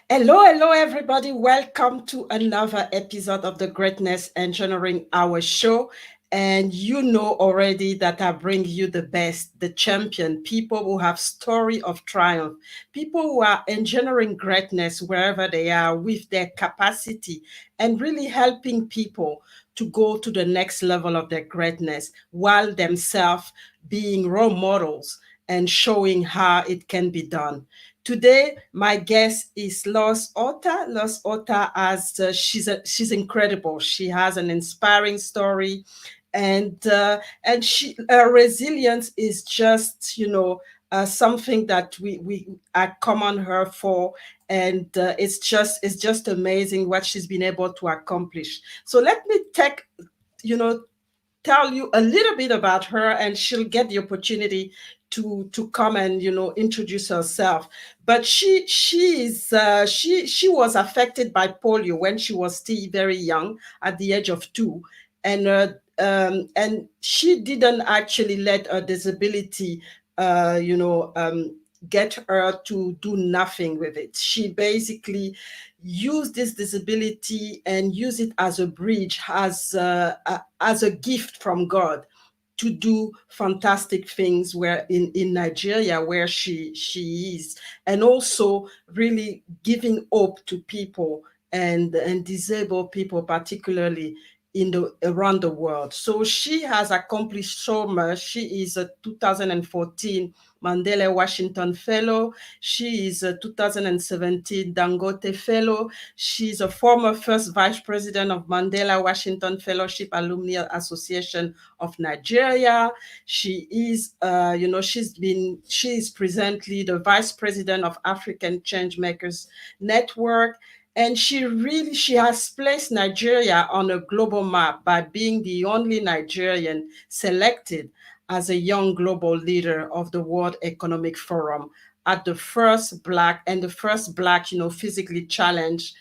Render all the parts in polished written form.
Hello, everybody. Welcome to another episode of the Greatness Engineering Hour show. And you know already that I bring you the best, the champion, people who have story of triumph, people who are engineering greatness wherever they are with their capacity and really helping people to go to the next level of their greatness while themselves being role models and showing how it can be done. Today, my guest is Lois Auta. Lois Auta she's incredible. She has an inspiring story, and she her resilience is just something that we I commend her for, and it's just amazing what she's been able to accomplish. So let me tell you a little bit about her, and she'll get the opportunity to come and introduce herself. But she was affected by polio when she was still very young, at the age of 2, and she didn't actually let her disability get her to do nothing with it. She basically used this disability and use it as a bridge, as a gift from God, to do fantastic things where in Nigeria, where she is, and also really giving hope to people and disabled people, particularly around the world. So she has accomplished so much. She is a 2014 Mandela Washington Fellow. She is a 2017 Dangote Fellow. She's a former first vice president of Mandela Washington Fellowship Alumni Association of Nigeria. She is, she is presently the vice president of African Changemakers Network. And she has placed Nigeria on a global map by being the only Nigerian selected as a young global leader of the World Economic Forum, at the first Black physically challenged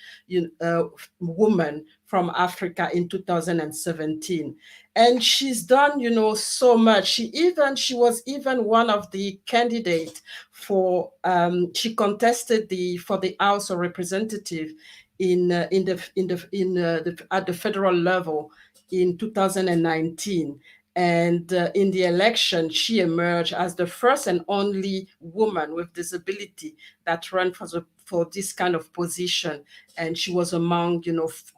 woman from Africa in 2017. And she's done, so much. She was even one of the candidates for, she contested for the House of Representative at the federal level in 2019. And in the election, she emerged as the first and only woman with disability that ran for this kind of position. And she was among,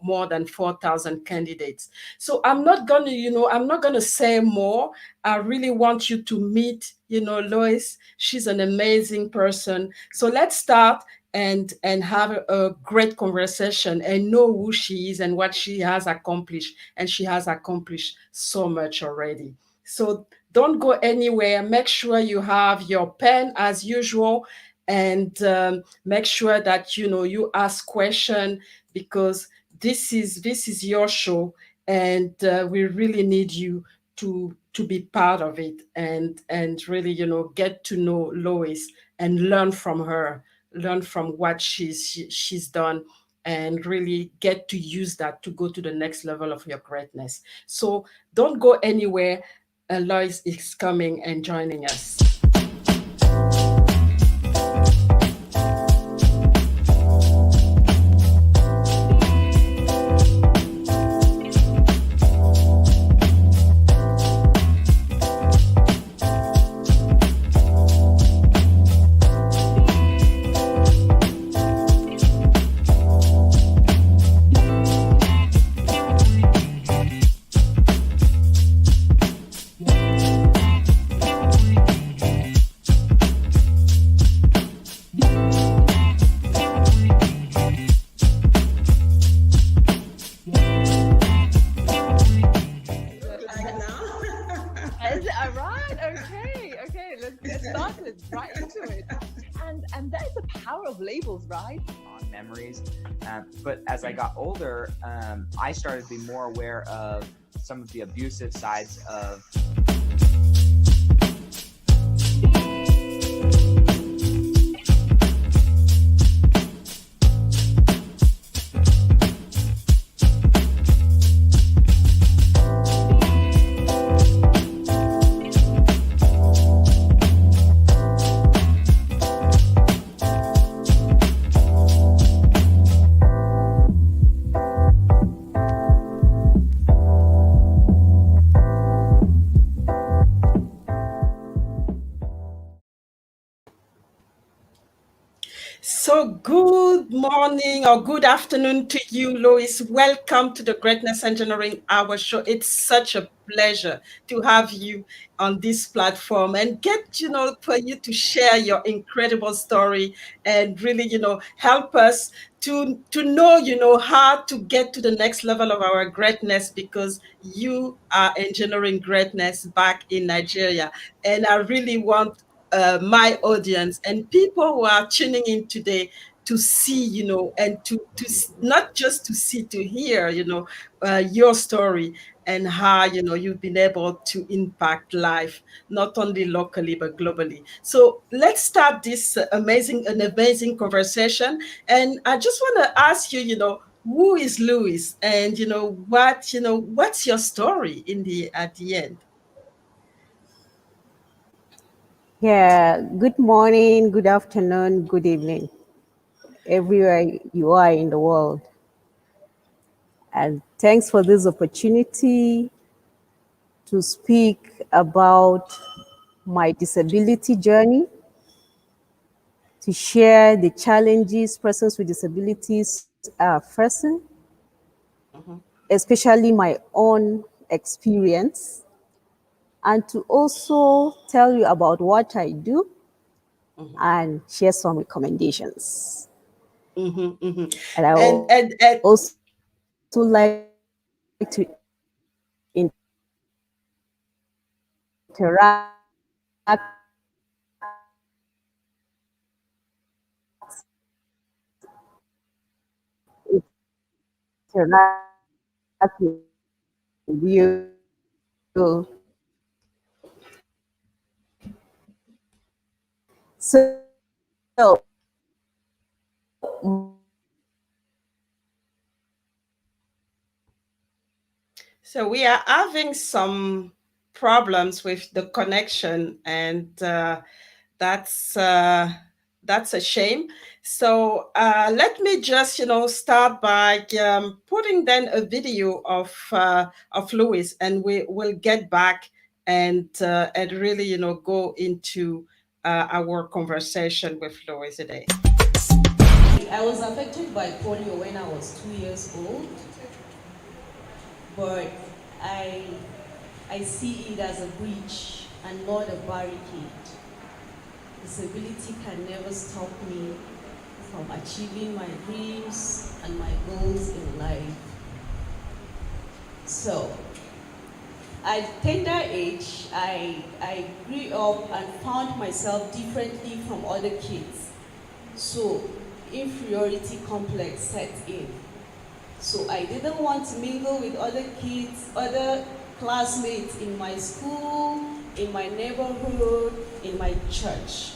more than 4,000 candidates. So I'm not going to say more. I really want you to meet, Lois. She's an amazing person. So let's start and have a great conversation and know who she is and what she has accomplished. And she has accomplished so much already. So don't go anywhere. Make sure you have your pen as usual, and make sure that you ask questions, because this is your show, and we really need you to be part of it, and really get to know Lois and learn from her, learn from what she's done, and really get to use that to go to the next level of your greatness. So don't go anywhere. Lois is coming and joining us. But as I got older, I started to be more aware of some of the abusive sides of So, good morning or good afternoon to you, Lois. Welcome to the Greatness Engineering Hour show. It's such a pleasure to have you on this platform and get, for you to share your incredible story and really, help us to know, how to get to the next level of our greatness because you are engineering greatness back in Nigeria. And I really want my audience and people who are tuning in today to see, and not just to see, to hear, your story and how, you've been able to impact life, not only locally, but globally. So let's start this an amazing conversation. And I just want to ask you, who is Louis and, what's your story at the end? Yeah, good morning, good afternoon, good evening, everywhere you are in the world. And thanks for this opportunity to speak about my disability journey, to share the challenges persons with disabilities are facing, Mhm, especially my own experience, and to also tell you about what I do mhm, and share some recommendations. mhm, mhm. And I And also like to interact interact with you. So So we are having some problems with the connection, and that's uh, that's a shame. So let me just, start by putting then a video of Louis, and we will get back and really, go into our conversation with Louis today. I was affected by polio when I was 2 years old, but I, I see it as a bridge and not a barricade. Disability can never stop me from achieving my dreams and my goals in life. So, at tender age, I grew up and found myself differently from other kids. So, inferiority complex set in. So I didn't want to mingle with other kids, other classmates in my school, in my neighborhood, in my church.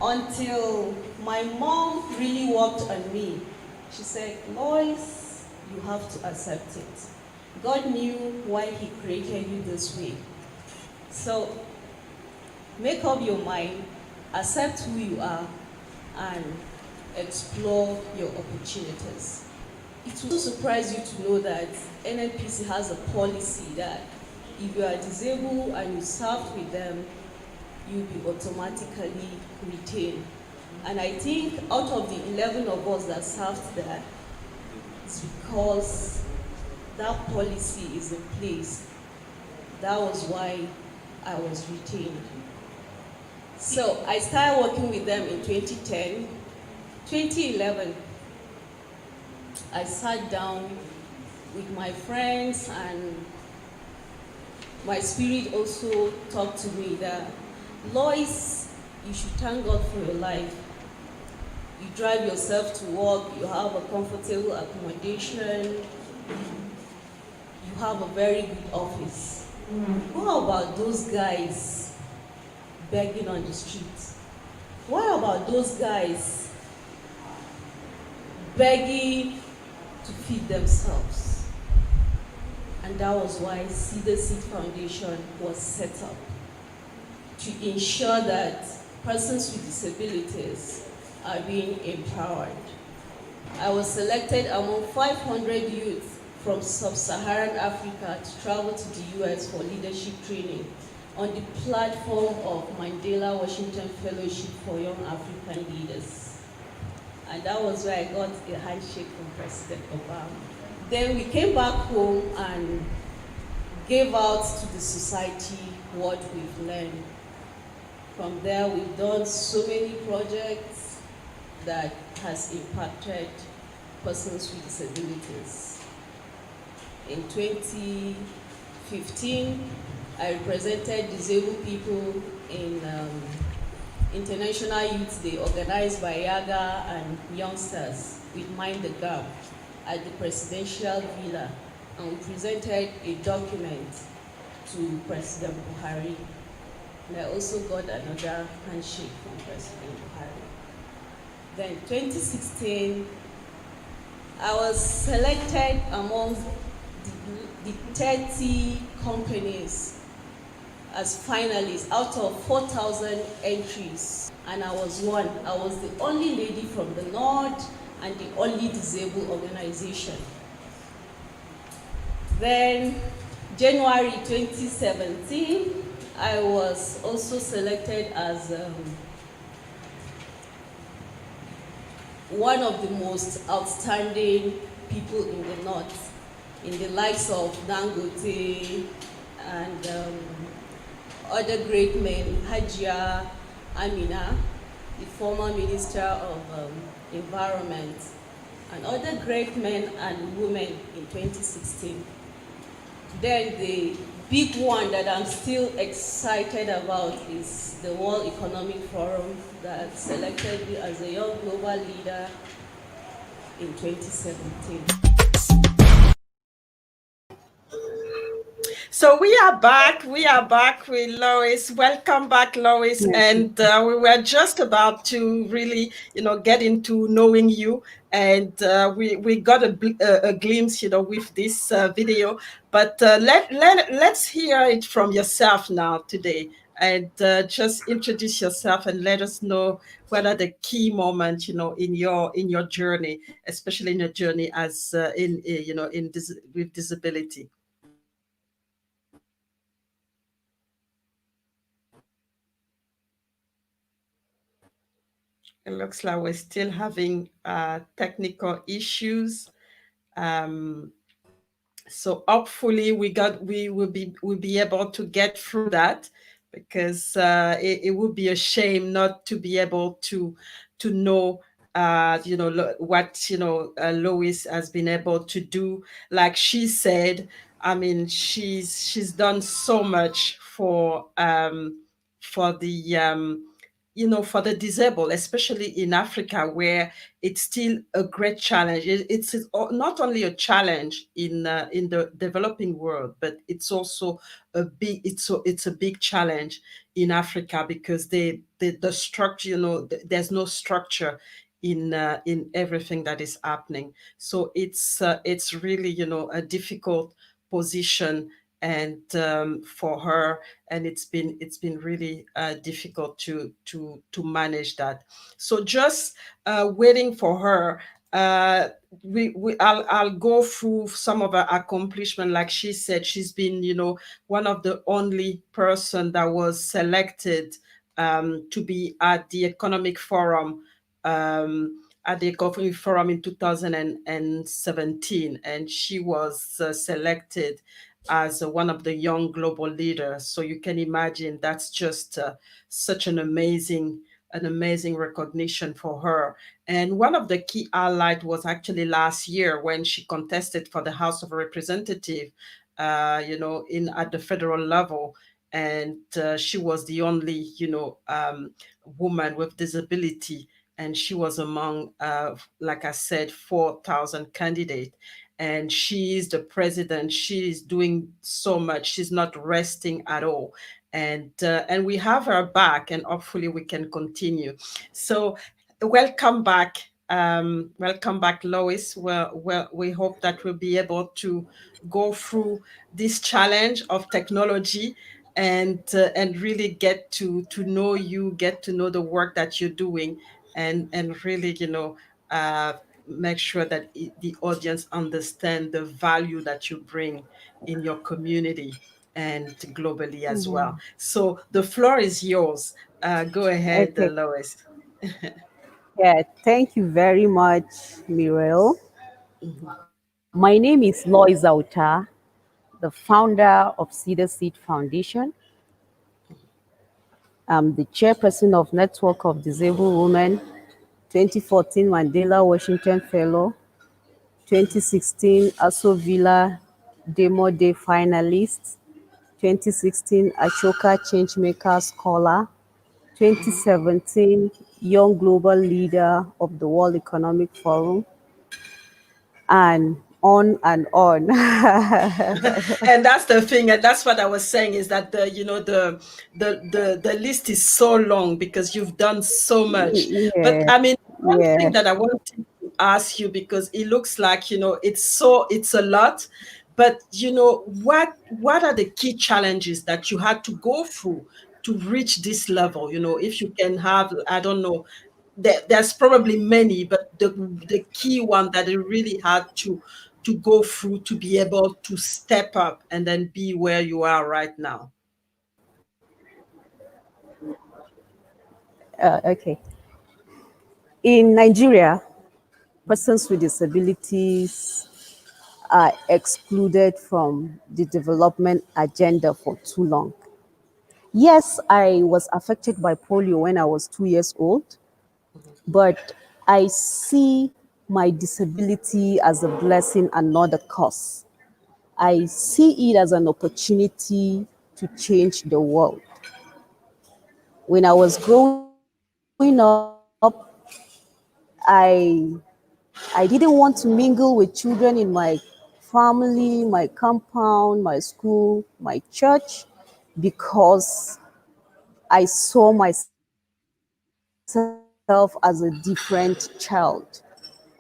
Until my mom really worked on me. She said, Lois, you have to accept it. God knew why He created you this way. So make up your mind, accept who you are, and explore your opportunities. It will surprise you to know that NNPC has a policy that if you are disabled and you served with them, you'll be automatically retained. And I think out of the 11 of us that served there, it's because that policy is in place. That was why I was retained. So I started working with them in 2010. 2011, I sat down with my friends, and my spirit also talked to me that, Lois, you should thank God for your life. You drive yourself to work, you have a comfortable accommodation, you have a very good office. What about those guys begging on the streets? What about those guys begging to feed themselves? And that was why Cedar Seed Foundation was set up, to ensure that persons with disabilities are being empowered. I was selected among 500 youth from sub-Saharan Africa to travel to the US for leadership training on the platform of Mandela Washington Fellowship for Young African Leaders. And that was where I got a handshake from President Obama. Then we came back home and gave out to the society what we've learned. From there, we've done so many projects that has impacted persons with disabilities. In 2015, I represented disabled people in International Youth Day organized by Yaga and youngsters with Mind the Gap at the Presidential Villa, and we presented a document to President Buhari. And I also got another handshake from President Buhari. Then 2016, I was selected among the 30 companies as finalists out of 4,000 entries, and I was one. I was the only lady from the North and the only disabled organization. Then January 2017, I was also selected as one of the most outstanding people in the North, in the likes of Dangote and other great men, Hajia Amina, the former Minister of Environment, and other great men and women in 2016. Then the big one that I'm still excited about is the World Economic Forum that selected me as a young global leader in 2017. So we are back. We are back with Lois. Welcome back, Lois. And we were just about to really, get into knowing you. And we got a glimpse, with this video. But let's hear it from yourself now today. And just introduce yourself and let us know what are the key moments, in your journey, especially in your journey as with disability. It looks like we're still having technical issues. So hopefully we will be able to get through that, because it would be a shame not to be able to know what Lois has been able to do. Like she said, I mean, she's done so much for the for the disabled, especially in Africa, where it's still a great challenge. It's not only a challenge in the developing world, but it's also it's a big challenge in Africa, because the structure, there's no structure in everything that is happening. So it's really a difficult position, and for her, and it's been really difficult to manage that. So just waiting for her. I'll go through some of her accomplishments. Like she said, she's been one of the only person that was selected to be at the Economic Forum. At the Economic Forum in 2017, and she was selected as one of the young global leaders. So you can imagine that's just such an amazing recognition for her. And one of the key highlights was actually last year when she contested for the House of Representatives, at the federal level. And she was the only, woman with disability. And she was among, like I said, 4,000 candidates. And she is the president. She is doing so much. She's not resting at all. And we have her back, and hopefully we can continue. So welcome back. Welcome back, Lois. Well, we hope that we'll be able to go through this challenge of technology and really get to know you, get to know the work that you're doing, and really, make sure that the audience understand the value that you bring in your community and globally as well. So the floor is yours. Go ahead, Okay. Lois. Yeah, thank you very much, Muriel. Mhm. My name is Lois Auta, the founder of Cedar Seed Foundation. I'm the chairperson of Network of Disabled Women, 2014 Mandela Washington Fellow, 2016 Aso Villa Demo Day Finalist, 2016 Ashoka Changemaker Scholar, Mhm. 2017 Young Global Leader of the World Economic Forum, and on and on. And that's the thing, and that's what I was saying, is that the list is so long because you've done so much. But Yeah, I mean, one yeah. thing that I wanted to ask you, because it looks like, it's a lot, but what are the key challenges that you had to go through to reach this level? If you can have, I don't know, there's probably many, but the key one that it really had to go through to be able to step up and then be where you are right now. Okay. In Nigeria, persons with disabilities are excluded from the development agenda for too long. Yes, I was affected by polio when I was 2 years old, but I see my disability as a blessing and not a curse. I see it as an opportunity to change the world. When I was growing up, I I didn't want to mingle with children in my family, my compound, my school, my church, because I saw myself as a different child.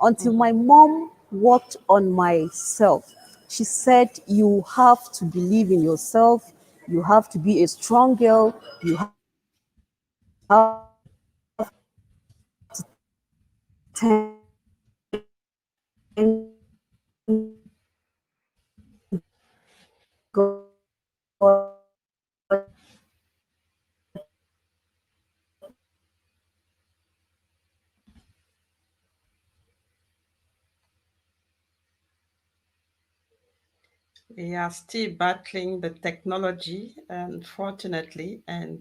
Until my mom worked Mhm. on myself. She said, you have to believe in yourself, you have to be a strong girl, you have to tend to your body, you have to take care of We are still battling the technology, unfortunately, and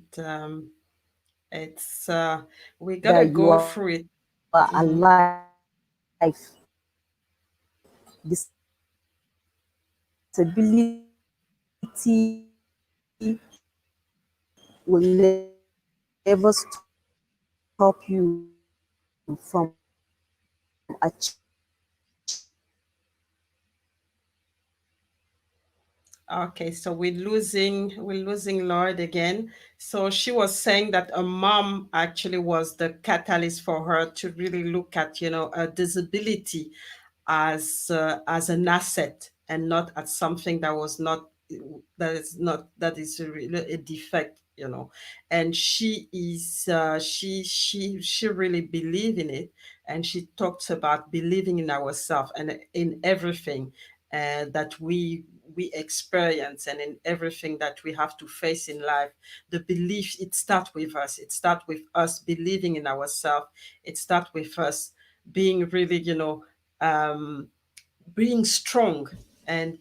it's we gotta that you go are through it. alive. Mhm. Disability will never stop you from achieving Okay, so we're losing Lloyd again. So she was saying that a mom actually was the catalyst for her to really look at, a disability as an asset and not as something that is really a defect. And she really believe in it, and she talks about believing in ourselves and in everything that we experience, and in everything that we have to face in life. The belief, it starts with us. It starts with us believing in ourselves. It starts with us being really, um, being strong, and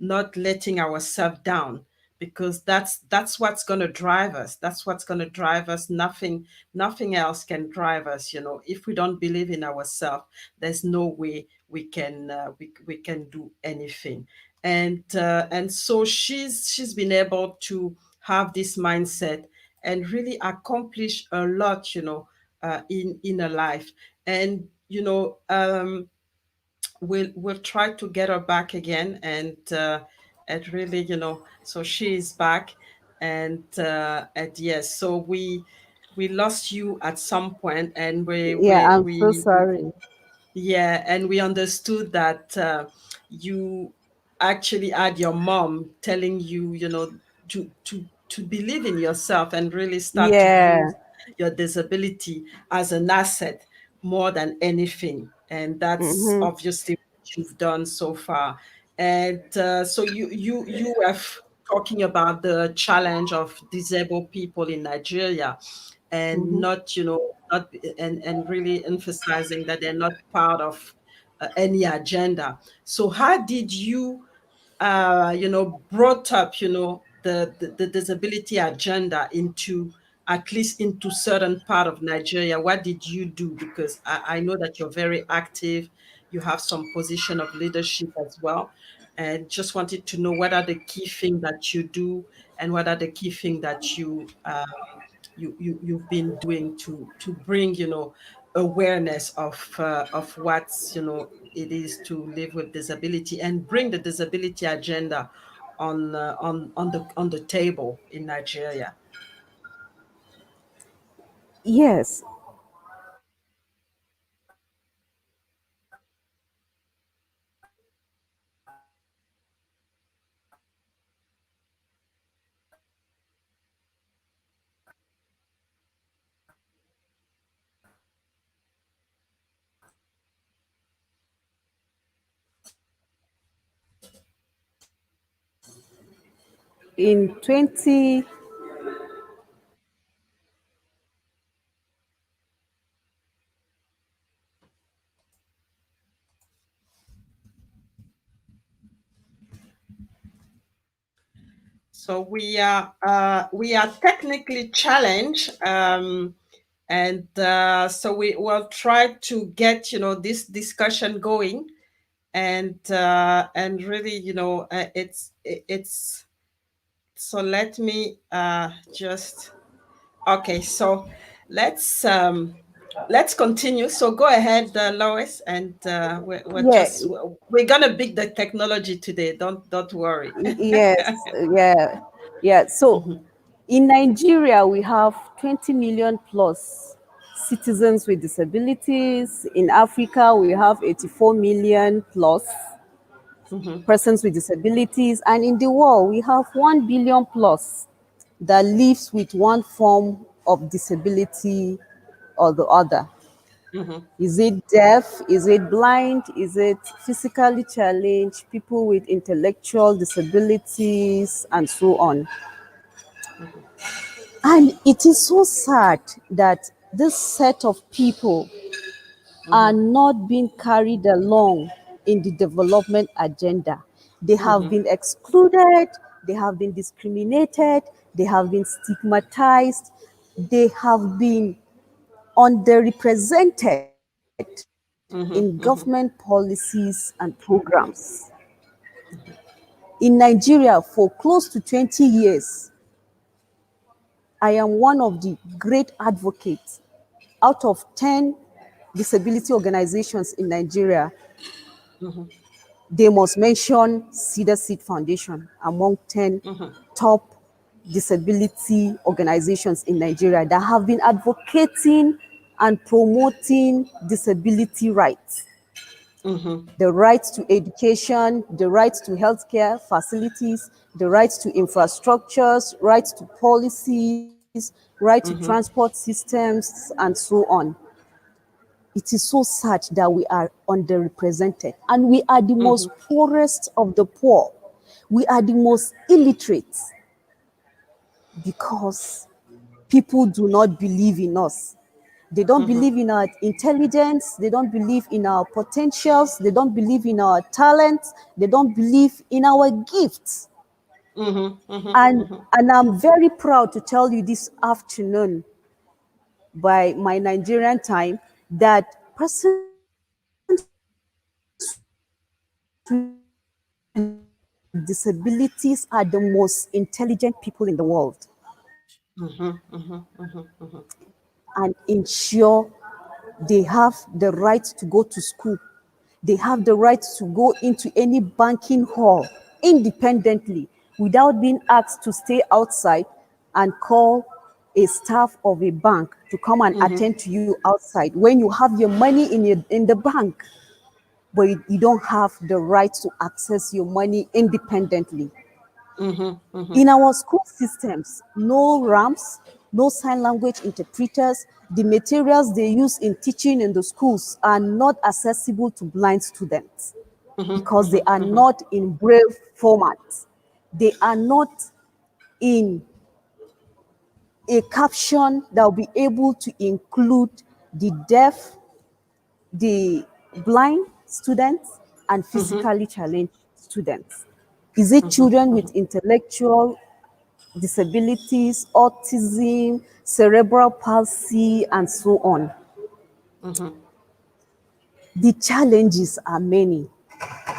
not letting ourselves down, because that's what's going to drive us. That's what's going to drive us. Nothing else can drive us. If we don't believe in ourselves, there's no way we can do anything. And so she's been able to have this mindset and really accomplish a lot, in her life. And we'll try to get her back again, and really, so she is back. And yes, so we lost you at some point, and we Yeah, we I'm so we sorry. yeah, and we understood that you actually had your mom telling you, to believe in yourself and really start to Yeah. use your disability as an asset more than anything. And that's Hmm. obviously what you've done so far. And so you were talking about the challenge of disabled people in Nigeria, and not, not, and really emphasizing that they're not part of any agenda. So how did you, brought up, the disability agenda into, at least into certain part of Nigeria? What did you do? Because I know that you're very active. You have some position of leadership as well. And just wanted to know what are the key things that you do, and what are the key things that you've been doing to bring, awareness of what's, it is to live with disability, and bring the disability agenda on the table in Nigeria. Yes. In 20 So we are technically challenged, and so we will try to get, this discussion going, and really, it's, so let me just, okay, so let's um let's continue. So go ahead, Lois, and yeah, we're gonna beat the technology today. Don't worry. yes, yeah. So Mhm, in Nigeria, we have 20 million plus citizens with disabilities. In Africa, we have 84 million plus mhm, persons with disabilities. And in the world, we have 1 billion plus that lives with one form of disability or the other. mhm, Is it deaf? Is it blind? Is it physically challenged? People with intellectual disabilities, and so on. mhm, And it is so sad that this set of people are mhm, not being carried along in the development agenda. They have mhm, been excluded, they have been discriminated, they have been stigmatized, they have been underrepresented in mhm, government mhm, policies and programs. In Nigeria, for close to 20 years, I am one of the great advocates. Out of 10 disability organizations in Nigeria, mhm, they must mention Cedar Seed Foundation among 10 mhm, top disability organizations in Nigeria that have been advocating and promoting disability rights. mhm, The right to education, the right to healthcare facilities, the right to infrastructures, right to policies, right to mhm, transport systems, and so on. It is so sad that we are underrepresented, and we are the most mhm, poorest of the poor. We are the most illiterate because people do not believe in us. They don't mhm, believe in our intelligence, they don't believe in our potentials, they don't believe in our talents, they don't believe in our gifts. mhm, mhm, And mhm, and I'm very proud to tell you this afternoon by my Nigerian time that persons with disabilities are the most intelligent people in the world, mhm, mhm, mhm, mhm, and ensure they have the right to go to school. They have the right to go into any banking hall independently without being asked to stay outside and call a staff of a bank to come and mhm, attend to you outside when you have your money in the bank, but you don't have the right to access your money independently. mhm, mhm, In our school systems, no ramps, no sign language interpreters. The materials they use in teaching in the schools are not accessible to blind students because they mhm, are mhm, not in braille format. They are not in a caption that will be able to include the deaf, the blind students, and physically challenged students? Is it children with intellectual disabilities, autism, cerebral palsy, and so on? The challenges are many.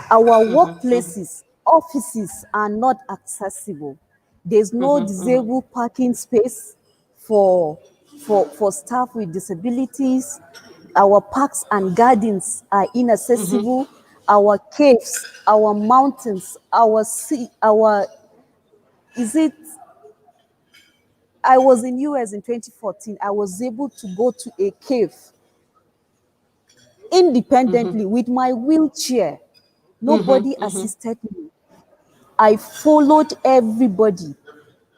Our workplaces, offices are not accessible. There's no disabled parking space for, for staff with disabilities. Our parks and gardens are inaccessible. Our caves, our mountains, our sea, our, is it, I was in US in 2014. I was able to go to a cave independently with my wheelchair. Nobody assisted me. I followed everybody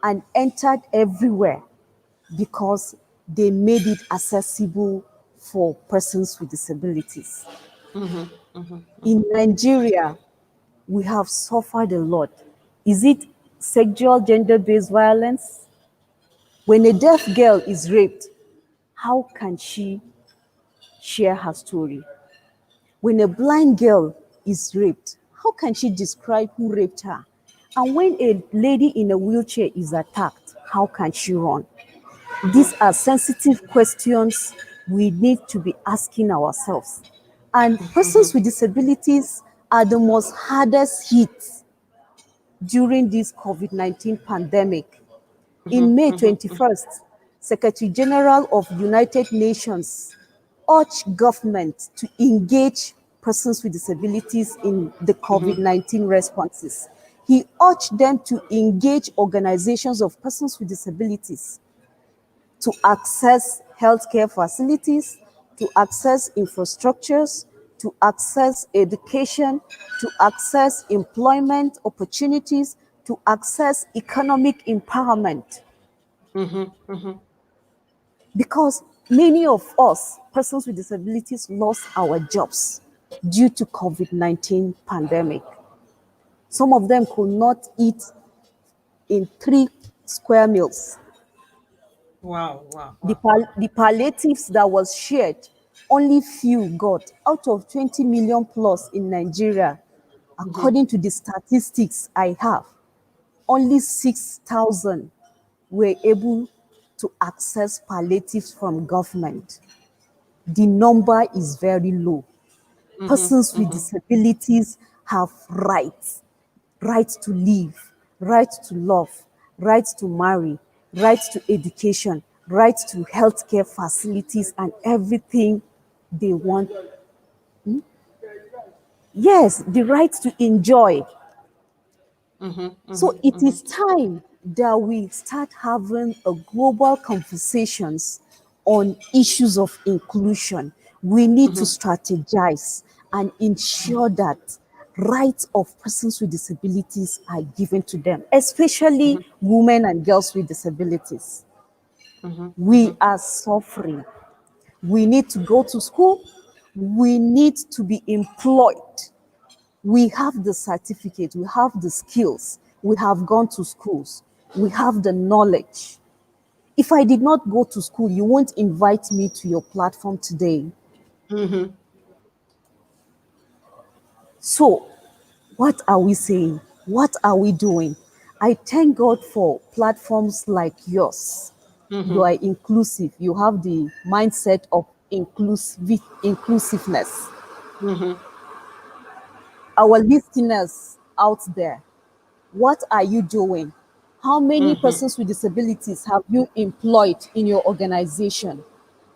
and entered everywhere because they made it accessible for persons with disabilities. In Nigeria, we have suffered a lot. Is it sexual gender-based violence? When a deaf girl is raped, how can she share her story? When a blind girl is raped, how can she describe who raped her? And when a lady in a wheelchair is attacked, how can she run? These are sensitive questions we need to be asking ourselves. And persons with disabilities are the most hardest hit during this COVID-19 pandemic. In May 21st, Secretary General of United Nations urged government to engage persons with disabilities in the COVID-19 responses. He urged them to engage organizations of persons with disabilities to access healthcare facilities, to access infrastructures, to access education, to access employment opportunities, to access economic empowerment. Because many of us, persons with disabilities, lost our jobs due to COVID-19 pandemic. Some of them could not eat in 3 square meals. Wow, wow, The, wow. the palliatives that was shared, only few got. Out of 20 million plus in Nigeria, according to the statistics I have, only 6,000 were able to access palliatives from government. The number is very low. Persons with disabilities have rights, right to live, right to love, right to marry, right to education, right to healthcare facilities and everything they want. Yes, the right to enjoy. So it is time that we start having a global conversations on issues of inclusion. We need to strategize and ensure that rights of persons with disabilities are given to them, especially women and girls with disabilities. We are suffering. We need to go to school. We need to be employed. We have the certificate, we have the skills, we have gone to schools, we have the knowledge. If I did not go to school, you won't invite me to your platform today. So, what are we saying? What are we doing? I thank God for platforms like yours. You are inclusive, you have the mindset of inclusiveness. Our listeners out there, what are you doing? How many persons with disabilities have you employed in your organization?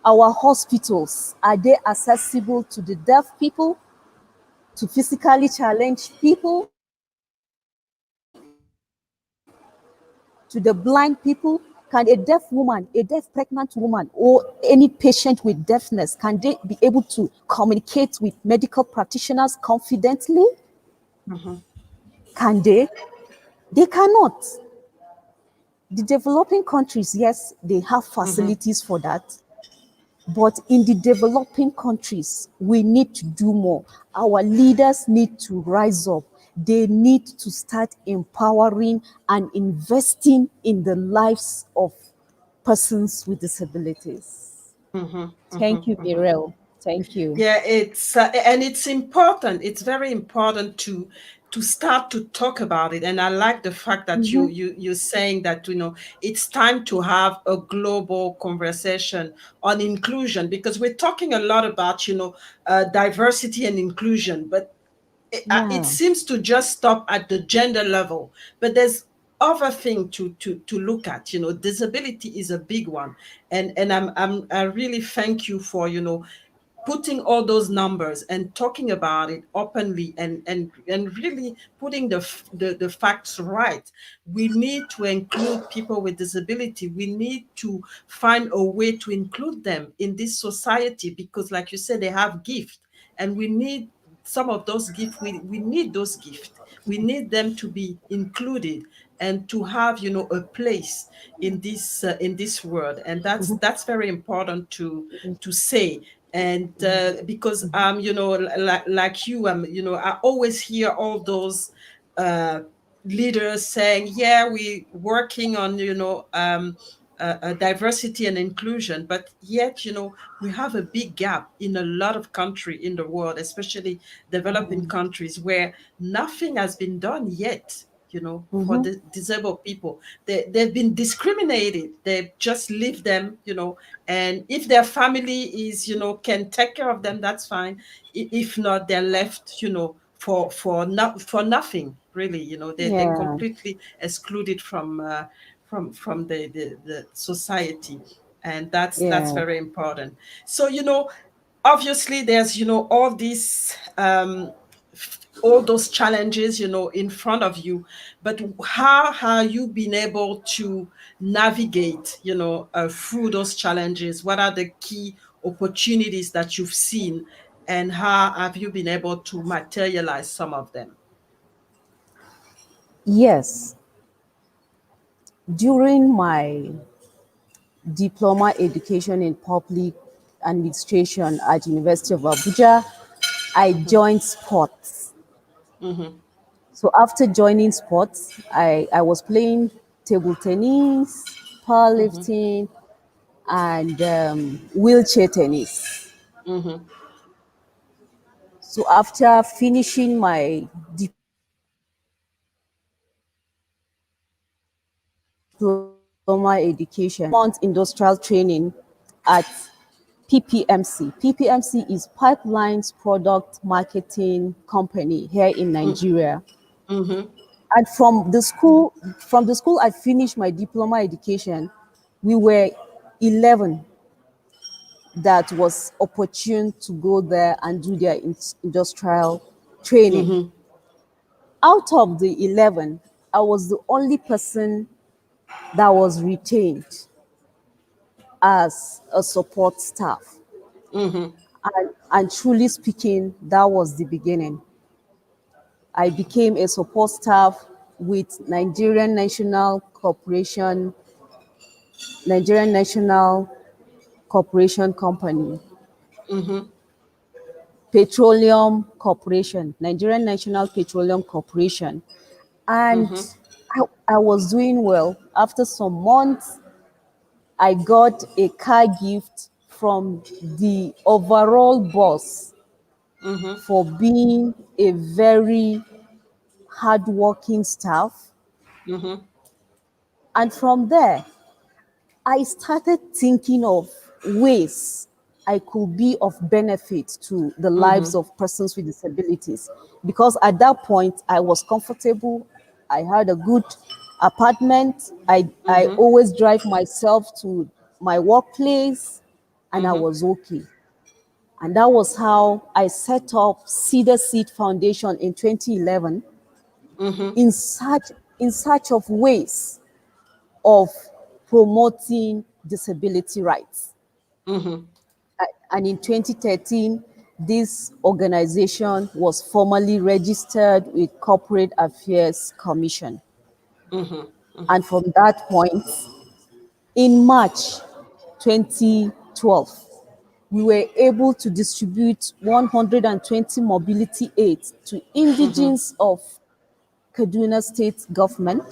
Our hospitals, are they accessible to the deaf people, to physically challenged people, to the blind people? Can a deaf woman, a deaf pregnant woman, or any patient with deafness, can they be able to communicate with medical practitioners confidently? Can they? They cannot. The developing countries, yes, they have facilities for that. But in the developing countries, we need to do more. Our leaders need to rise up. They need to start empowering and investing in the lives of persons with disabilities. Thank you, Birel. Thank you. Yeah, it's and it's important. It's very important to start to talk about it. And I like the fact that Mm-hmm. you're saying that it's time to have a global conversation on inclusion, because we're talking a lot about diversity and inclusion, but it Yeah. seems to just stop at the gender level. But there's other thing to look at. Disability is a big one, and I really thank you for putting all those numbers and talking about it openly, and really putting the facts right. We need to include people with disability. We need to find a way to include them in this society, because like you said, they have gifts, and we need some of those gifts. We need those gifts. We need them to be included and to have a place in this world. And that's very important to say. And because like you, I always hear all those uh leaders saying, yeah, we working on diversity and inclusion, but yet we have a big gap in a lot of country in the world, especially developing countries, where nothing has been done yet for Mm-hmm. the disabled people. They've been discriminated. They just leave them, and if their family is can take care of them, that's fine. If not, they're left for nothing, really. They're Yeah. completely excluded from the society. And that's Yeah. very important. So obviously there's all these all those challenges in front of you, but how have you been able to navigate through those challenges? What are the key opportunities that you've seen, and how have you been able to materialize some of them? Yes. During my diploma education in public administration at University of Abuja, I joined sports. Mm-hmm. So after joining sports, I was playing table tennis, Mm-hmm. powerlifting, and wheelchair tennis. Mm-hmm. So after finishing my diploma education, month industrial training at PPMC. PPMC is Pipelines Product Marketing Company here in Nigeria. Mm-hmm. And from the school I finished my diploma education, we were 11 that was opportune to go there and do their industrial training. Mm-hmm. Out of the 11, I was the only person that was retained as a support staff. Mm-hmm. And truly speaking, that was the beginning. I became a support staff with Nigerian National Corporation Company, Mm-hmm. Petroleum Corporation, Nigerian National Petroleum Corporation. And Mm-hmm. I was doing well. After some months, I got a car gift from the overall boss Mm-hmm. for being a very hardworking staff. Mm-hmm. And from there, I started thinking of ways I could be of benefit to the lives Mm-hmm. of persons with disabilities. Because at that point, I was comfortable. I had a good apartment. I Mm-hmm. always drive myself to my workplace, and I Mm-hmm. was okay. And that was how I set up Cedar Seed Foundation in 2011 Mm-hmm. in search of ways of promoting disability rights. Mm-hmm. And in 2013, this organization was formally registered with Corporate Affairs Commission. Mm-hmm. And from that point, in March 2012, we were able to distribute 120 mobility aids to Mm-hmm. indigents of Kaduna State government.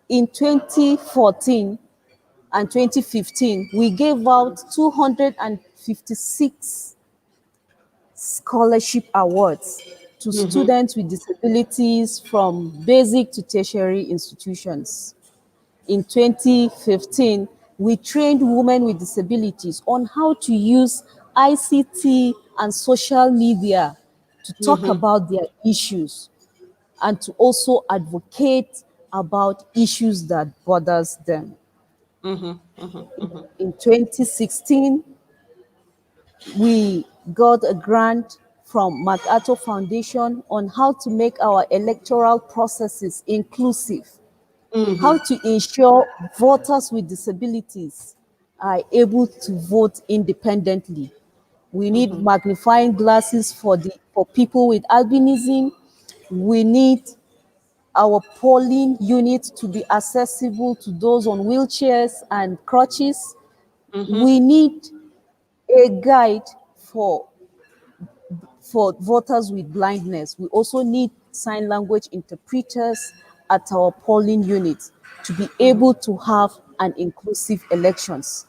In 2014, and 2015, we gave out 256 scholarship awards to Mm-hmm. students with disabilities from basic to tertiary institutions. In 2015, we trained women with disabilities on how to use ICT and social media to talk Mm-hmm. about their issues and to also advocate about issues that bothers them. Mm-hmm. Mm-hmm. In 2016, we got a grant from MacArthur Foundation on how to make our electoral processes inclusive, how Mm-hmm. to ensure voters with disabilities are able to vote independently. We need Mm-hmm. magnifying glasses for people with albinism. We need our polling units to be accessible to those on wheelchairs and crutches. Mm-hmm. We need a guide for voters with blindness. We also need sign language interpreters at our polling units to be Mm-hmm. able to have an inclusive elections.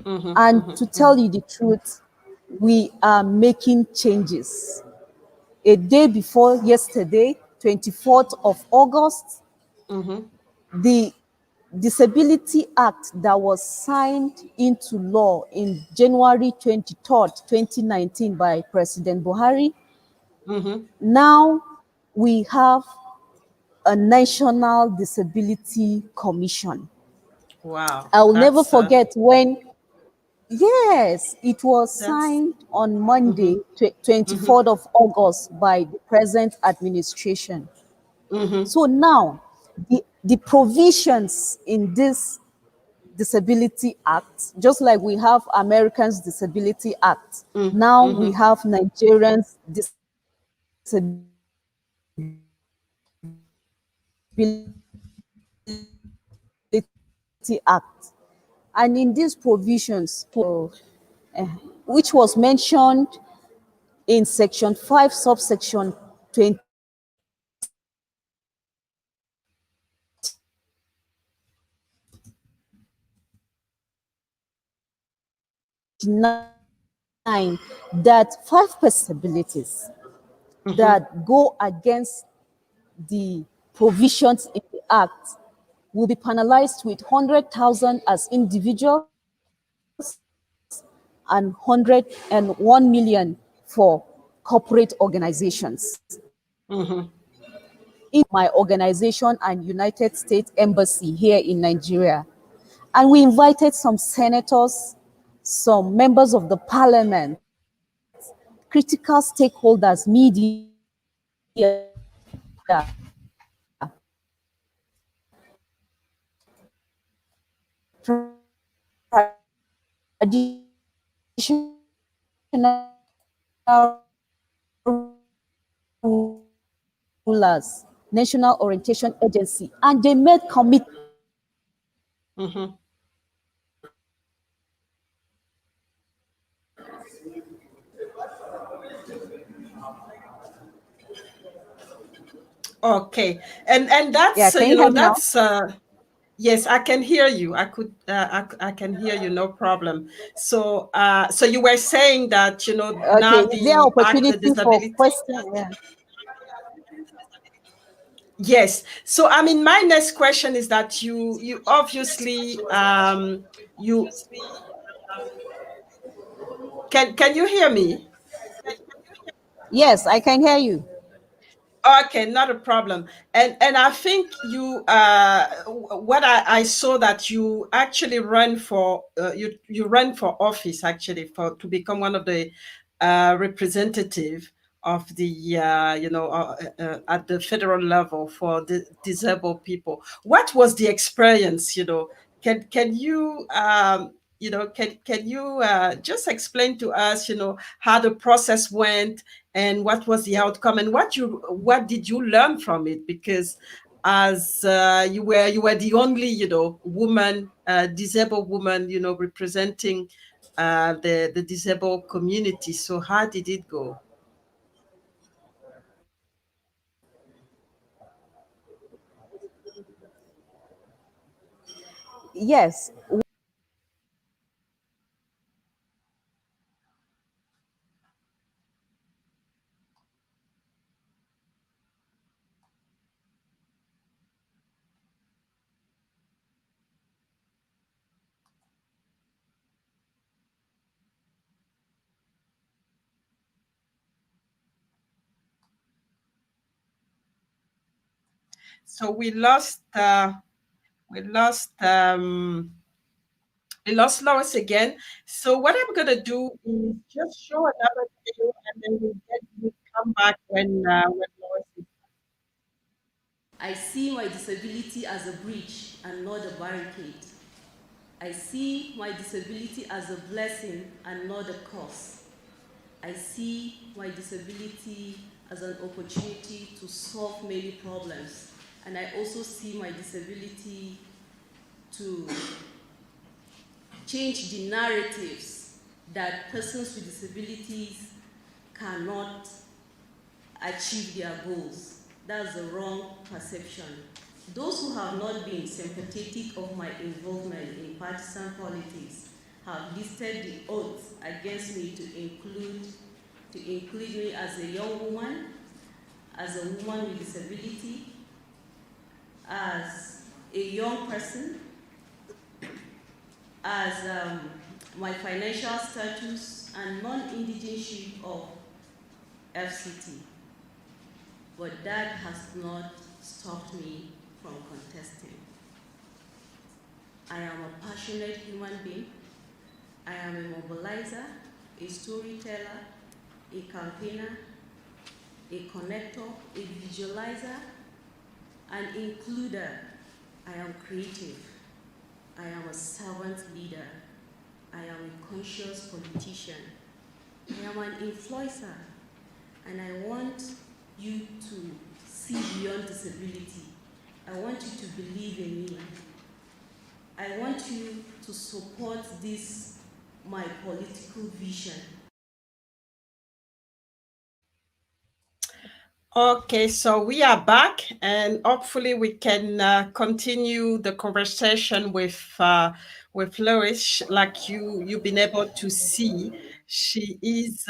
Mm-hmm. And to Mm-hmm. tell you the truth, we are making changes. A day before yesterday, 24th of August, Mm-hmm. the Disability Act that was signed into law in January 23rd, 2019 by President Buhari. Mm-hmm. Now we have a National Disability Commission. Wow, I will never that's forget when, yes, it was that's signed on mm-hmm. Monday, Mm-hmm. 24th of August by the present administration. Mm-hmm. So now the provisions in this Disability Act, just like we have Americans Disability Act, now we Mm-hmm. have Nigerians Disability Act. And in these provisions, which was mentioned in section 5, subsection 29, that 5% disabilities Mm-hmm. that go against the provisions in the Act will be penalized with 100,000 as individuals and 101 million for corporate organizations. Mm-hmm. In my organization and United States Embassy here in Nigeria. And we invited some senators, some members of the parliament, critical stakeholders, media, traditional rulers, National Orientation Agency, and they made commitment. Mm-hmm. Okay, and Yeah, that's can you hear me now? that's yes, I can hear you. I can hear you, no problem. So so you were saying that Okay, now is there the opportunity for disability. question? Yeah. Yes. So I mean, my next question is that you obviously you can you hear me? Yes, I can hear you. Okay, not a problem. And I think you what I saw that you actually run for you run for office actually for to become one of the representative of the at the federal level for the disabled people. What was the experience? Can you can you just explain to us how the process went and what was the outcome and what did you learn from it, because as you were the only woman, disabled woman, representing the disabled community. So how did it go? Yes. So we lost we lost Lois again. So what I'm gonna do is just show another video, and then we'll come back when Lois is. I see my disability as a bridge and not a barricade. I see my disability as a blessing and not a curse. I see my disability as an opportunity to solve many problems. And I also see my disability to change the narratives that persons with disabilities cannot achieve their goals. That's the wrong perception. Those who have not been sympathetic of my involvement in partisan politics have listed the oath against me to include me as a young woman, as a woman with disability, as a young person, as my financial status and non-indigenship of FCT. But that has not stopped me from contesting. I am a passionate human being. I am a mobilizer, a storyteller, a campaigner, a connector, a visualizer, an includer. I am creative. I am a servant leader. I am a conscious politician. I am an influencer. And I want you to see beyond disability. I want you to believe in me. I want you to support this, my political vision. Okay, so we are back, and hopefully we can continue the conversation with Lois. Like you've been able to see, she is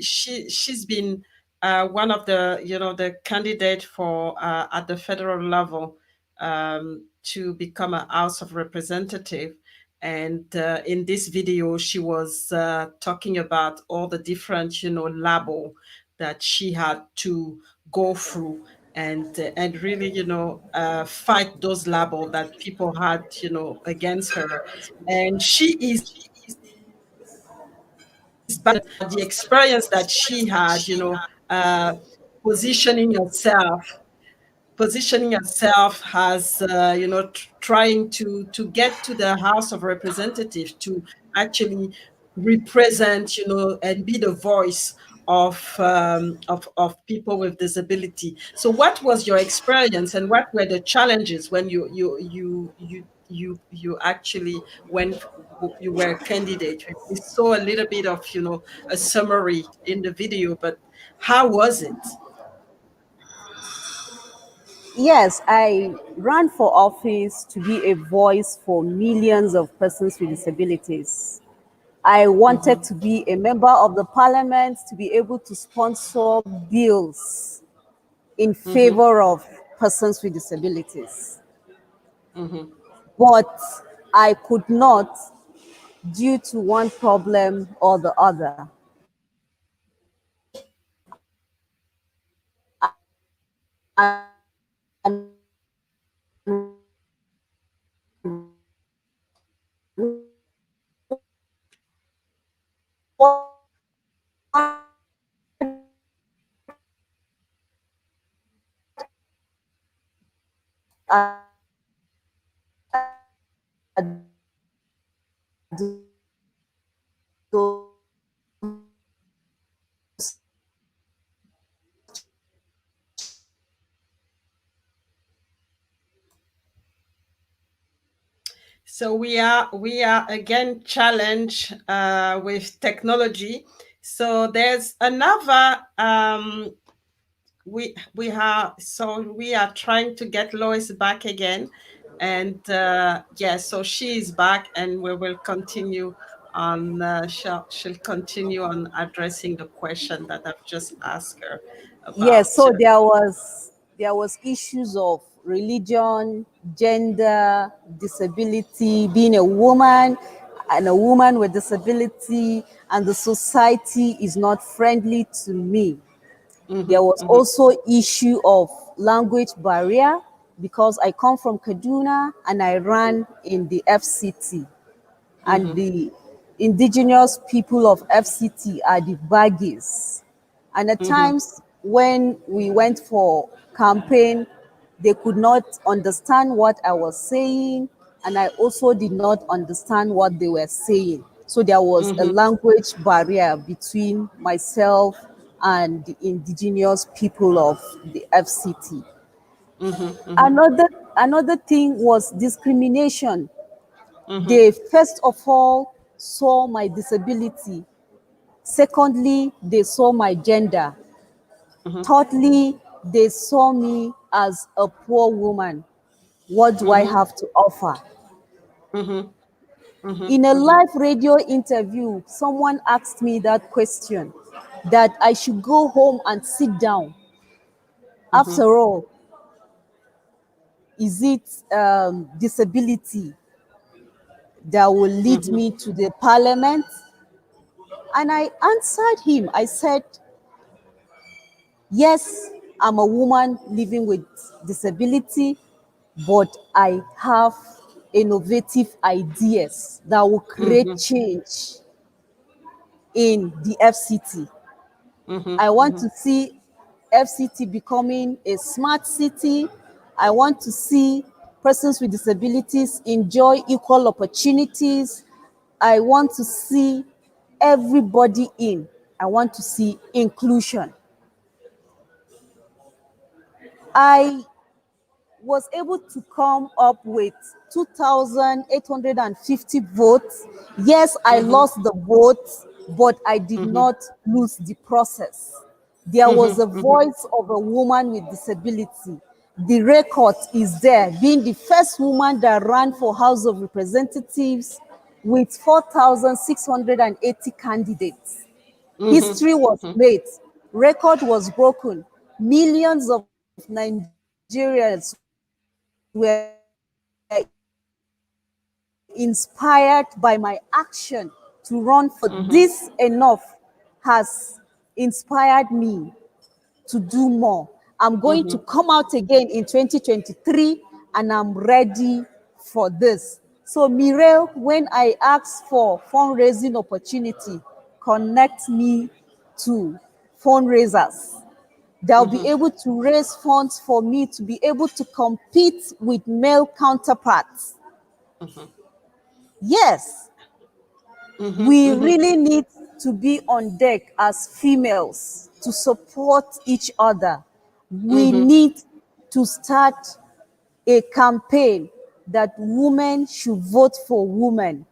she's been one of the the candidate for at the federal level to become a House of Representative. And in this video, she was talking about all the different label that she had to go through, and really fight those labels that people had against her. And she is but the experience that she had, uh, positioning yourself as trying to get to the House of Representatives to actually represent and be the voice of people with disability. So what was your experience, and what were the challenges when you actually you were a candidate? We saw a little bit of a summary in the video, but how was it? Yes, I ran for office to be a voice for millions of persons with disabilities. I wanted to be a member of the parliament to be able to sponsor bills in favor of persons with disabilities. But I could not due to one problem or the other. And So we are again challenged with technology. So there's another we are trying to get Lois back again, and yeah, so she is back, and we will continue on. She'll continue on addressing the question that I've just asked her about. yes, so there was issues of religion, gender, disability, being a woman and a woman with disability, and the society is not friendly to me. There was also issue of language barrier because I come from Kaduna and I ran in the FCT. And the indigenous people of FCT are the baggies. And at times when we went for campaign, they could not understand what I was saying, and I also did not understand what they were saying. So there was a language barrier between myself and the indigenous people of the FCT. Another thing was discrimination. They first of all saw my disability. Secondly, they saw my gender. Thirdly, they saw me as a poor woman. What do I have to offer? In a live radio interview, someone asked me that question, that I should go home and sit down. After all, is it disability that will lead me to the parliament? And I answered him. I said, yes, I'm a woman living with disability, but I have innovative ideas that will create change in the FCT. I want to see FCT becoming a smart city. I want to see persons with disabilities enjoy equal opportunities. I want to see everybody in. I want to see inclusion. I was able to come up with 2,850 votes. Yes, I lost the votes, but I did not lose the process. There was a voice of a woman with disability. The record is there, being the first woman that ran for House of Representatives with 4,680 candidates. History was made. Record was broken. Millions of Nigerians were inspired by my action to run for this. Enough has inspired me to do more. I'm going to come out again in 2023 and I'm ready for this. So Mirel, when I ask for fundraising opportunity, connect me to fundraisers. They'll be able to raise funds for me to be able to compete with male counterparts. Yes, we really need to be on deck as females to support each other. We need to start a campaign that women should vote for women.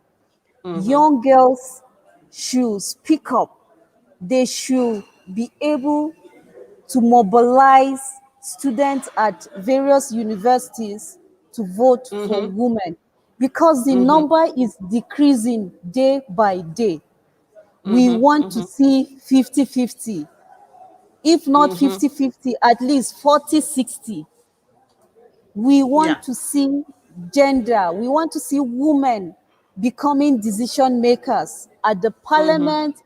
Young girls should speak up. They should be able to mobilize students at various universities to vote for women, because the number is decreasing day by day. We want to see 50-50. If not 50-50, at least 40-60. We want to see gender. We want to see women becoming decision makers at the parliament,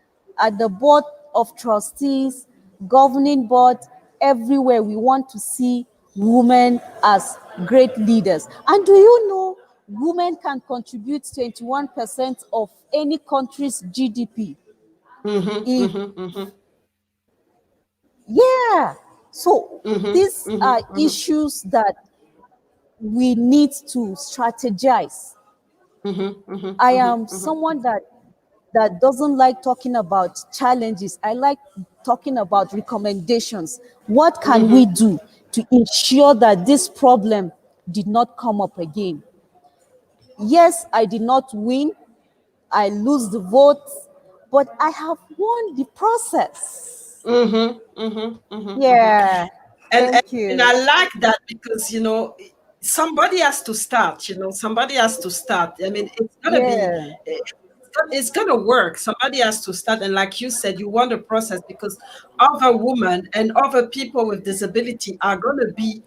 at the board of trustees, governing board, everywhere. We want to see women as great leaders. And do you know, women can contribute 21% of any country's GDP. Yeah. So these are issues that we need to strategize. I am someone that doesn't like talking about challenges. I like talking about recommendations. What can we do to ensure that this problem did not come up again? Yes, I did not win. I lose the votes, but I have won the process. Yeah. Thank you. And I like that because, you know, somebody has to start, you know, somebody has to start. I mean, it's going to be, it's going to work. Somebody has to start. And like you said, you want a process because other women and other people with disability are going to be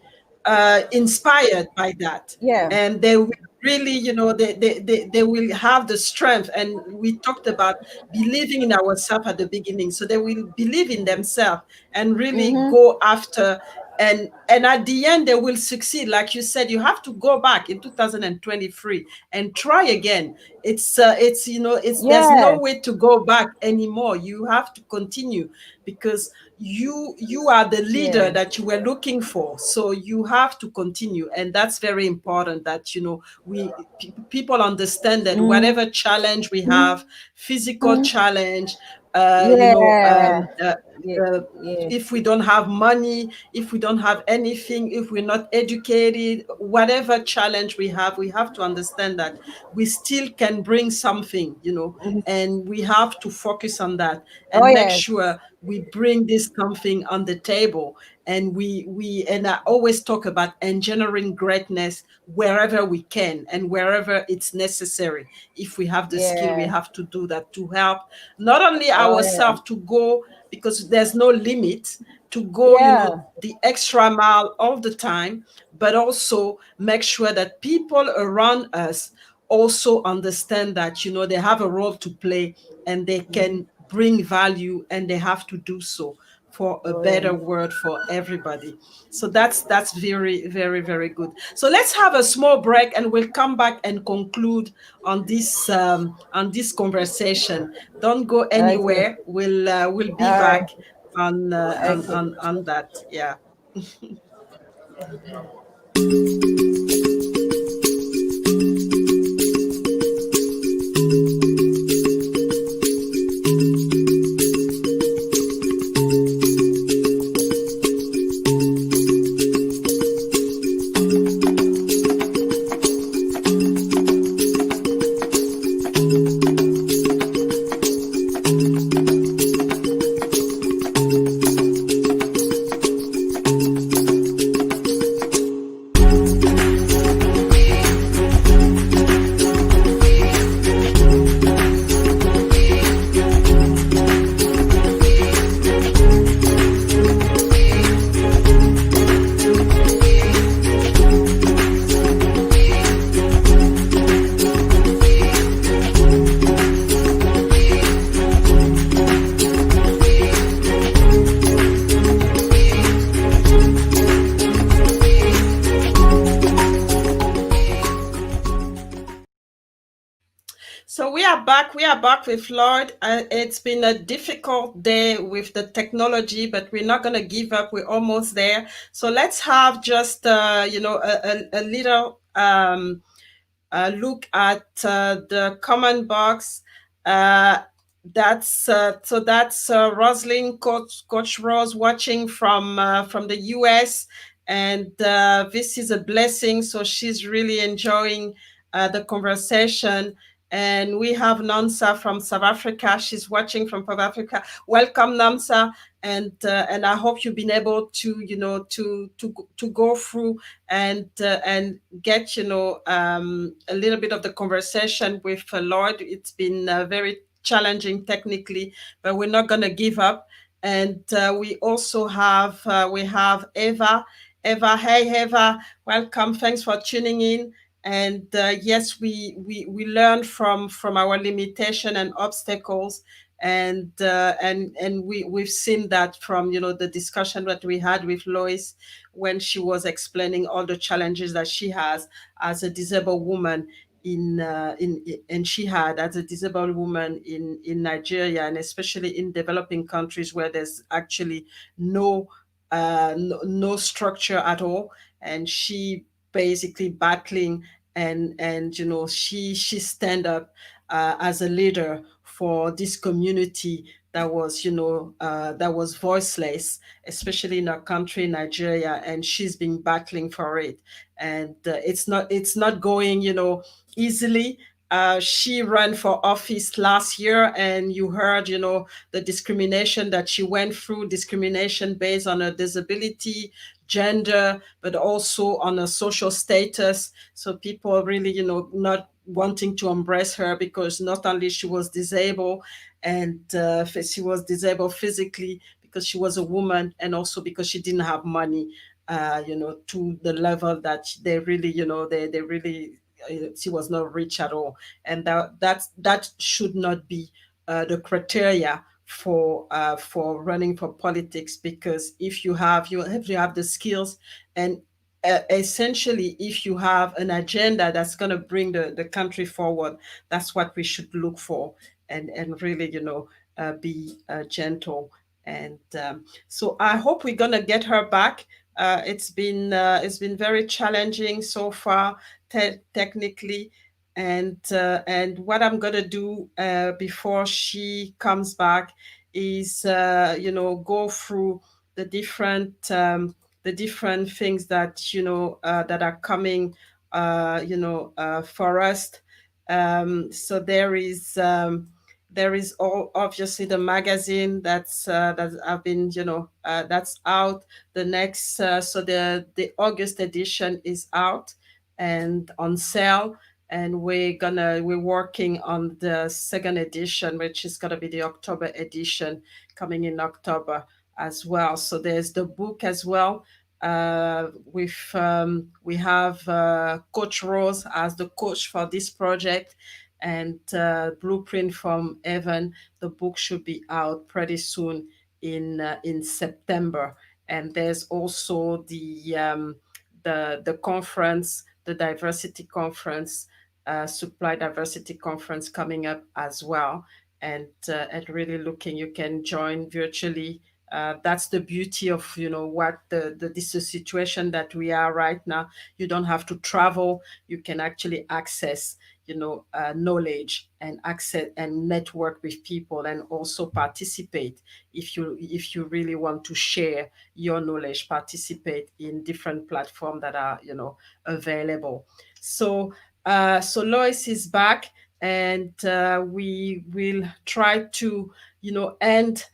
inspired by that. Yeah. And they will really, you know, they will have the strength. And we talked about believing in ourselves at the beginning. So they will believe in themselves and really go after and at the end they will succeed. Like you said, you have to go back in 2023 and try again. It's it's there's no Yes. way to go back anymore. You have to continue, because you are the leader Yes. that you were looking for, so you have to continue. And that's very important, that people understand that whatever challenge we have, physical challenge, uh you know Yeah. um uh, Yeah. uh, Yeah. if we don't have money, if we don't have anything, if we're not educated, whatever challenge we have to understand that we still can bring something, and we have to focus on that Oh and make yes. sure we bring this something on the table. And and I always talk about engineering greatness wherever we can and wherever it's necessary. If we have the skill, we Yeah. have to do that to help not only Oh yeah. ourselves to go, because there's no limit, to go, Yeah. the extra mile all the time, but also make sure that people around us also understand that, they have a role to play, and they can bring value, and they have to do so for a Oh better yeah. world for everybody. So that's very, very, very good. So let's have a small break, and we'll come back and conclude on this conversation. Don't go Okay. anywhere. We'll be All right. back on Okay. on that. Yeah. So we are back. We are back with Lord. It's been a difficult day with the technology, but we're not going to give up. We're almost there. So let's have just a little look at the comment box. Uh, that's Rosalind, Coach Rose, watching from the US, and this is a blessing. So she's really enjoying the conversation. And we have Namsa from South Africa. She's watching from South Africa. Welcome, Namsa, and I hope you've been able to to go through and get a little bit of the conversation with Lord. It's been very challenging technically, but we're not going to give up. And we also have Eva. Eva, hey Eva, welcome. Thanks for tuning in. And yes, we learn from our limitation and obstacles, and we've seen that from the discussion that we had with Lois when she was explaining all the challenges that she has as a disabled woman and she had as a disabled woman in Nigeria, and especially in developing countries where there's actually no structure at all. And she basically battling, and she stand up as a leader for this community that was voiceless, especially in our country, Nigeria, and she's been battling for it. And it's not going easily. She ran for office last year, and you heard the discrimination that she went through, discrimination based on her disability, gender, but also on her social status. So people really not wanting to embrace her, because not only she was disabled, and she was disabled physically because she was a woman, and also because she didn't have money, to the level that they really, they really, she was not rich at all. And that should not be the criteria for running for politics, because if you have the skills, and essentially if you have an agenda that's going to bring the country forward, that's what we should look for, and really be gentle. And so I hope we're going to get her back. It's been very challenging so far, technically. And what I'm gonna do before she comes back is go through the different things that that are coming for us. So there is all obviously the magazine that I've been that's out. The next so the August edition is out and on sale, and we're working on the second edition, which is going to be the October edition, coming in October as well. So there's the book as well. We have Coach Rose as the coach for this project, and Blueprint from Evan. The book should be out pretty soon in September. And there's also the conference, the diversity conference, supply diversity conference coming up as well. And really looking, you can join virtually. That's the beauty of what this is a situation that we are right now. You don't have to travel. You can actually access knowledge and access and network with people, and also participate if you really want to share your knowledge. Participate in different platforms that are available. So Lois is back, and we will try to end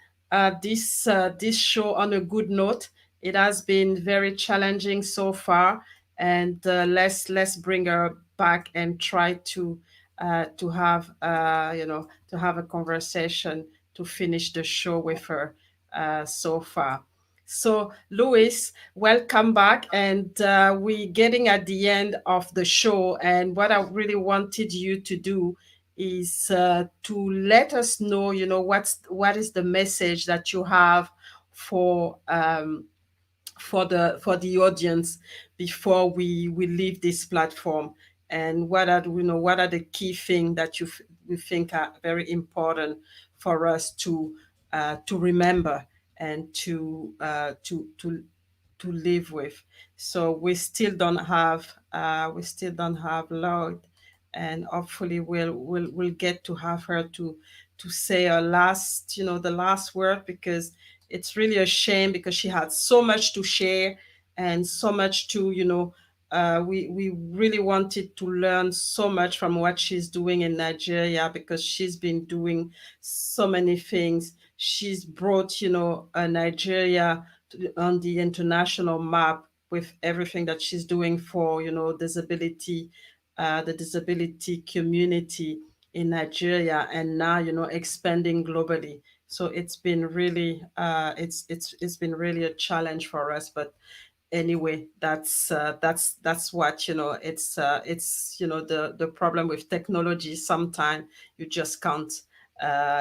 this show on a good note. It has been very challenging so far, and let's bring her back and try to have a conversation to finish the show with her so far. So, Lois, welcome back. And we're getting at the end of the show. And what I really wanted you to do is to let us know, what is the message that you have for the audience before we leave this platform, and what are the key things that you think are very important for us to remember and to live with. So we still don't have Lloyd, and hopefully we'll get to have her to say a last the last word, because it's really a shame, because she had so much to share and so much to we really wanted to learn so much from what she's doing in Nigeria, because she's been doing so many things. She's brought Nigeria on the international map with everything that she's doing for disability, the disability community in Nigeria, and now expanding globally. So it's been really it's been really a challenge for us, but anyway, that's what it's the problem with technology. Sometimes you just can't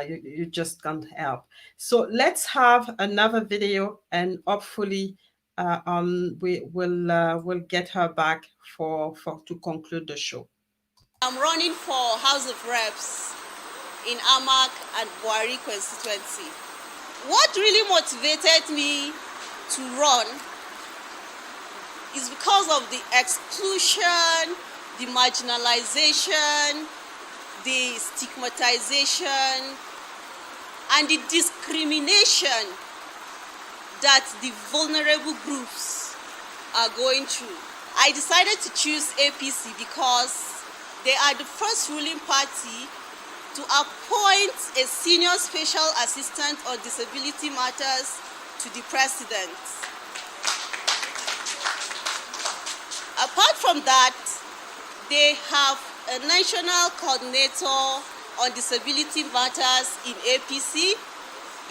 you just can't help. So let's have another video, and hopefully we'll get her back for to conclude the show. I'm running for House of Reps in AMAC and Bwari constituency. What really motivated me to run is because of the exclusion, the marginalization, the stigmatization, and the discrimination that the vulnerable groups are going through. I decided to choose APC because they are the first ruling party to appoint a senior special assistant on disability matters to the president. Apart from that, they have a national coordinator on disability matters in APC.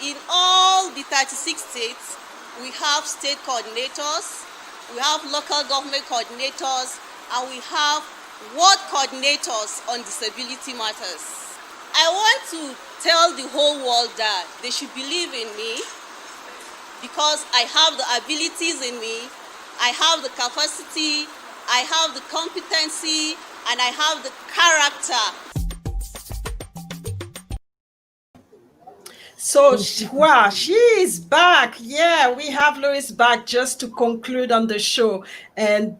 In all the 36 states, we have state coordinators, we have local government coordinators, and we have ward coordinators on disability matters. I want to tell the whole world that they should believe in me because I have the abilities in me, I have the capacity, I have the competency, and I have the character. So, wow, she is back. Yeah, we have Lois back just to conclude on the show. And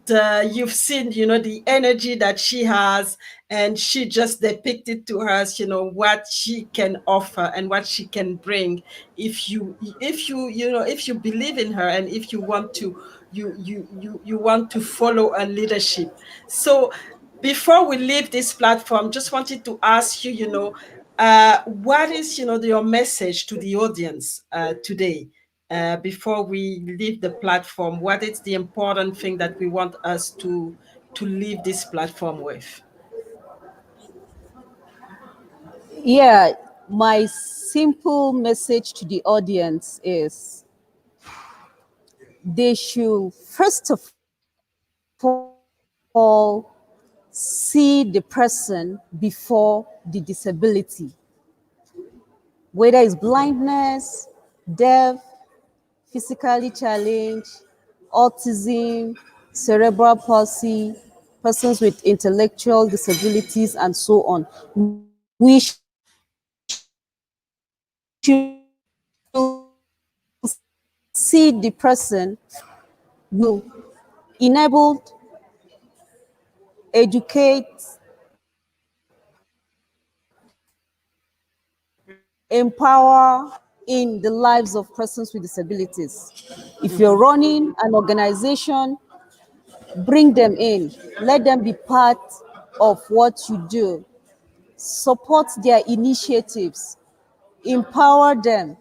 you've seen, the energy that she has, and she just depicted to us, what she can offer and what she can bring. If you believe in her, and if you want to, you want to follow her leadership. So, before we leave this platform, just wanted to ask you, what is, your message to the audience today? Before we leave the platform, what is the important thing that we want us to leave this platform with? Yeah, my simple message to the audience is they should first of all see the person before the disability, whether it's blindness, deaf, physically challenged, autism, cerebral palsy, persons with intellectual disabilities, and so on. We should see the person will enable, educate, empower in the lives of persons with disabilities. If you're running an organization, bring them in, let them be part of what you do, support their initiatives, empower them.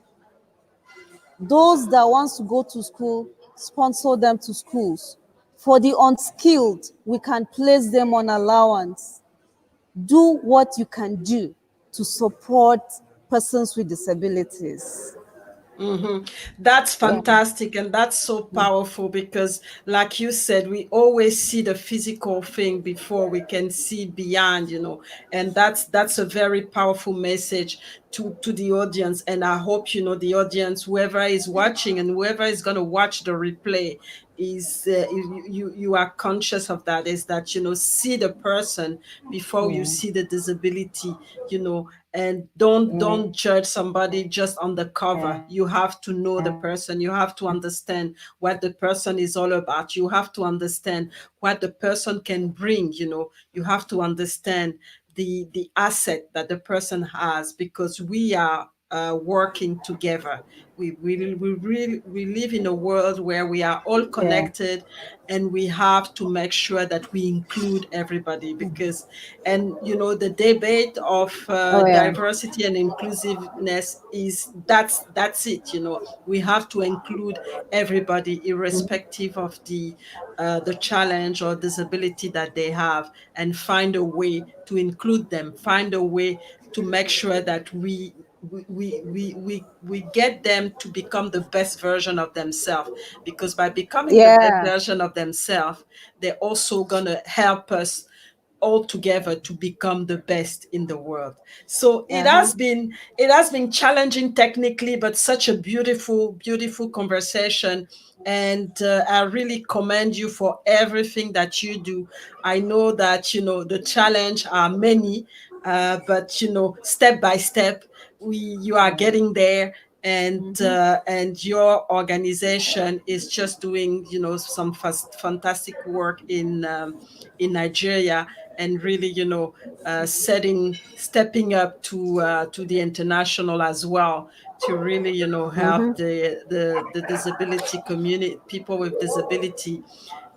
Those that wants to go to school, sponsor them to schools. For the unskilled, we can place them on allowance. Do what you can do to support persons with disabilities. That's Yeah. fantastic, and that's so powerful because, like you said, we always see the physical thing before we can see beyond, and that's a very powerful message to the audience. And I hope, the audience, whoever is watching and whoever is going to watch the replay, is you are conscious of that, is that, see the person before you Yeah. see the disability, and don't judge somebody just on the cover. You have to know the person. You have to understand what the person is all about. You have to understand what the person can bring. You have to understand the asset that the person has, because we are working together. We live in a world where we are all Yeah. connected, and we have to make sure that we include everybody, because, and the debate of Oh yeah. diversity and inclusiveness is, that's it. We have to include everybody, irrespective of the challenge or disability that they have, and find a way to include them, find a way to make sure that we get them to become the best version of themselves, because by becoming the best Yeah. version of themselves, they're also going to help us all together to become the best in the world. So Uh-huh. it has been challenging technically, but such a beautiful conversation. And I really commend you for everything that you do. I know that the challenge are many, but step by step, you are getting there. And your organization is just doing some fantastic work in Nigeria, and really stepping up to the international as well, to really help the disability community, people with disability,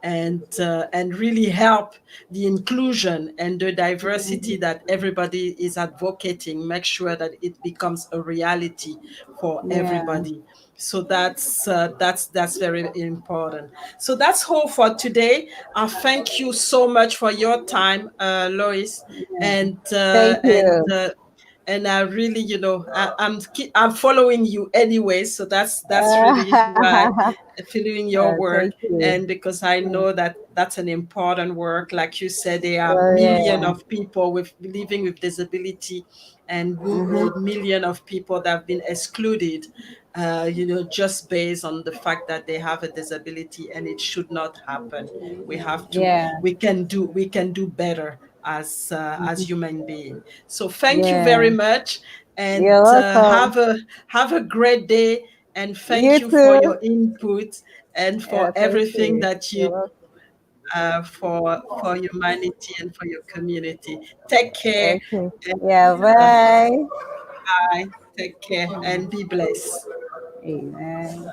and really help the inclusion and the diversity that everybody is advocating, make sure that it becomes a reality for Yeah. everybody. So that's very important. So that's all for today. I thank you so much for your time, Lois, and Thank you. I really, I'm following you anyway, so that's really why, following your work, Thank you. and because I know That's an important work. Like you said, there are Oh, millions yeah. of people living with disability, and Mm-hmm. millions of people that have been excluded, just based on the fact that they have a disability, and it should not happen. Yeah. We can do better as human beings. So thank you Yeah. very much, and You're welcome. have a great day, and You thank you for too. your input and Yeah, for thank everything you. that You're you welcome. for humanity and for your community. Take care, Okay. and Yeah, uh, bye. bye. Take care and be blessed. Amen.